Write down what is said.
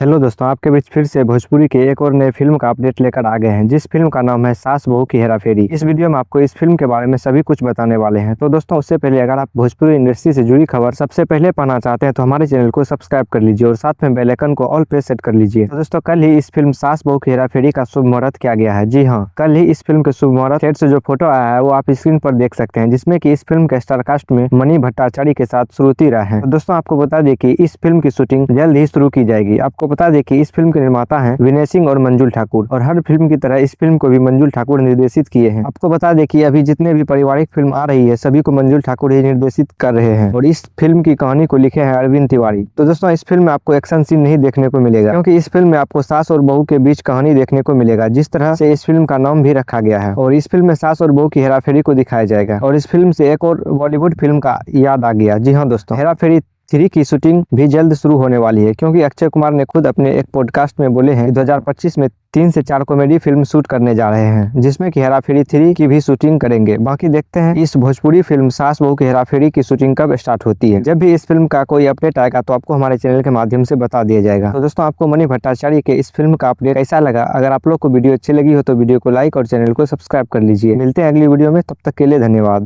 Hello दोस्तों, आपके बीच फिर से भोजपुरी के एक और नए फिल्म का अपडेट लेकर आ गए हैं, जिस फिल्म का नाम है सास बहू की हेरा फेरी। इस वीडियो में आपको इस फिल्म के बारे में सभी कुछ बताने वाले हैं। तो दोस्तों, उससे पहले अगर आप भोजपुरी इंडस्ट्री से जुड़ी खबर सबसे पहले पाना चाहते हैं तो हमारे चैनल को सब्सक्राइब कर लीजिए और साथ में बेल आइकन को ऑल पे सेट कर लीजिए। तो दोस्तों, कल ही इस फिल्म सास बहू की हेरा फेरी का शुभ मुहूर्त किया गया है। जी हाँ, कल ही इस फिल्म के शुभ मुहूर्त सेट से जो फोटो आया है वो आप स्क्रीन पर देख सकते हैं, जिसमें की इस फिल्म के स्टार कास्ट में मनी भट्टाचार्य के साथ श्रुति राय है। तो दोस्तों, आपको बता दें कि इस फिल्म की शूटिंग जल्द ही शुरू की जाएगी। आपको बता दें कि इस फिल्म के निर्माता हैं विनय सिंह और मंजुल ठाकुर, और हर फिल्म की तरह इस फिल्म को भी मंजुल ठाकुर निर्देशित किए हैं। आपको बता दें कि अभी जितने भी पारिवारिक फिल्म आ रही है सभी को मंजुल ठाकुर ही निर्देशित कर रहे हैं, और इस फिल्म की कहानी को लिखे हैं अरविंद तिवारी। तो दोस्तों, इस फिल्म में आपको एक्शन सीन नहीं देखने को मिलेगा, क्योंकि इस फिल्म में आपको सास और बहू के बीच कहानी देखने को मिलेगा, जिस तरह से इस फिल्म का नाम भी रखा गया है। और इस फिल्म में सास और बहू की हेराफेरी को दिखाया जाएगा। और इस फिल्म से एक और बॉलीवुड फिल्म का याद आ गया। जी हाँ दोस्तों, हेराफेरी 3 की शूटिंग भी जल्द शुरू होने वाली है, क्योंकि अक्षय कुमार ने खुद अपने एक पॉडकास्ट में बोले हैं 2025 में 3 से 4 कॉमेडी फिल्म शूट करने जा रहे हैं, जिसमें कि हेराफेरी 3 की भी शूटिंग करेंगे। बाकी देखते हैं इस भोजपुरी फिल्म सास बहू की हेराफेरी की शूटिंग कब स्टार्ट होती है। जब भी इस फिल्म का कोई अपडेट आएगा तो आपको हमारे चैनल के माध्यम से बता दिया जाएगा। तो दोस्तों, आपको मनी भट्टाचार्य के इस फिल्म का अपडेट कैसा लगा? अगर आप लोग को वीडियो अच्छी लगी हो तो वीडियो को लाइक और चैनल को सब्सक्राइब कर लीजिए। मिलते हैं अगली वीडियो में, तब तक के लिए धन्यवाद।